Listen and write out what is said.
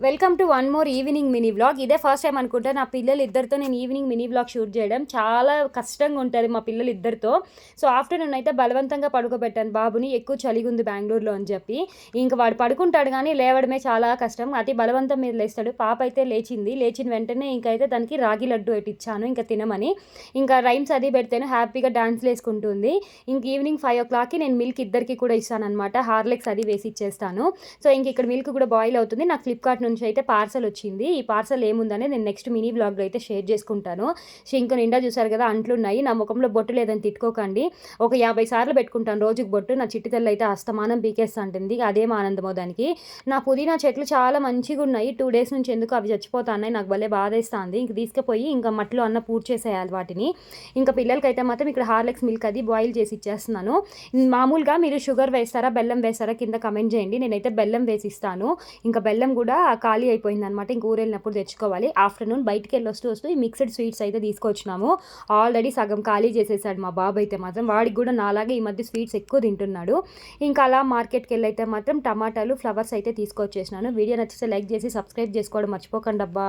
Welcome to one more evening mini vlog. ఇదే first time అనుకుంటా నా పిల్లలు ఇద్దరితో నేను ఈవినింగ్ మినీ వ్లాగ్ షూట్ చేయడం. చాలా కష్టంగా ఉంటుంది మా పిల్లలు ఇద్దరితో. సో ఆఫ్టర్నూన్ అయితే బలవంతంగా పడుకోబెట్టాను బాబుని. ఎక్కువ చలిగా ఉంది బెంగళూరులో అని చెప్పి. ఇంకా వాడు పడుకుంటాడు కానీ లేవడమే చాలా కష్టం. అతి బలవంతం మీద లేస్తాడు. పాప అయితే లేచింది. లేచిన వెంటనే ఇంకైతే దానికి రాగి లడ్డు అయితే ఇచ్చాను ఇంకా తినమని. ఇంకా రైమ్స్ అది పెడితేనే హ్యాపీగా డాన్స్లు వేసుకుంటుంది. ఇంక ఈవినింగ్ 5 o'clockకి నేను మిల్క్ ఇద్దరికి కూడా ఇస్తాను అనమాట. హార్లిక్స్ అది వేసి ఇచ్చేస్తాను. సో ఇంక ఇక్కడ మిల్క్ కూడా బాయిల్ అవుతుంది. నాకు ఫ్లిప్కార్ట్ నుంచి అయితే పార్సల్ వచ్చింది. ఈ పార్సల్ ఏముందనే నేను నెక్స్ట్ మినీ వ్లాగ్లో అయితే షేర్ చేసుకుంటాను. షింక్ నిండా చూసారు కదా అంట్లున్నాయి. నా ముఖంలో బొట్టు లేదని తిట్టుకోకండి. ఒక 50 సార్లు పెట్టుకుంటాను రోజుకి బొట్టు. నా చిట్టి తల్లి అయితే అస్తమానం పీకేస్తా ఉంటుంది. అదేం ఆనందమో దానికి. నా పుదీనా చెట్లు చాలా మంచిగా ఉన్నాయి. 2 days నుంచి ఎందుకు అవి చచ్చిపోతున్నాయి. నాకు భలే బాధేస్తుంది. ఇంక తీసుకుపోయి ఇంకా మట్టిలో అన్న పూర్తి చేసేయాలి వాటిని. ఇంకా పిల్లలకైతే మాత్రం ఇక్కడ హార్లిక్స్ మిల్క్ అది బాయిల్ చేసి ఇచ్చేస్తున్నాను. మామూలుగా మీరు షుగర్ వేస్తారా బెల్లం వేస్తారా కింద కమెంట్ చేయండి. నేనైతే బెల్లం వేసి ఇస్తాను. ఇంకా బెల్లం కూడా ఖాళీ అయిపోయింది అనమాట. ఇంక ఊరు వెళ్ళినప్పుడు తెచ్చుకోవాలి. ఆఫ్టర్నూన్ బయటికి వెళ్ళి వస్తూ ఈ మిక్స్డ్ స్వీట్స్ అయితే తీసుకొచ్చినాము. ఆల్రెడీ సగం ఖాళీ చేసేసాడు మా బాబు అయితే మాత్రం. వాడికి కూడా నాలాగే ఈ మధ్య స్వీట్స్ ఎక్కువ తింటున్నాడు. ఇంకా అలా మార్కెట్కి వెళ్ళి అయితే మాత్రం టమాటాలు ఫ్లవర్స్ అయితే తీసుకొచ్చేసినాను. వీడియో నచ్చితే లైక్ చేసి సబ్స్క్రైబ్ చేసుకోవడం మర్చిపోకండి అబ్బా.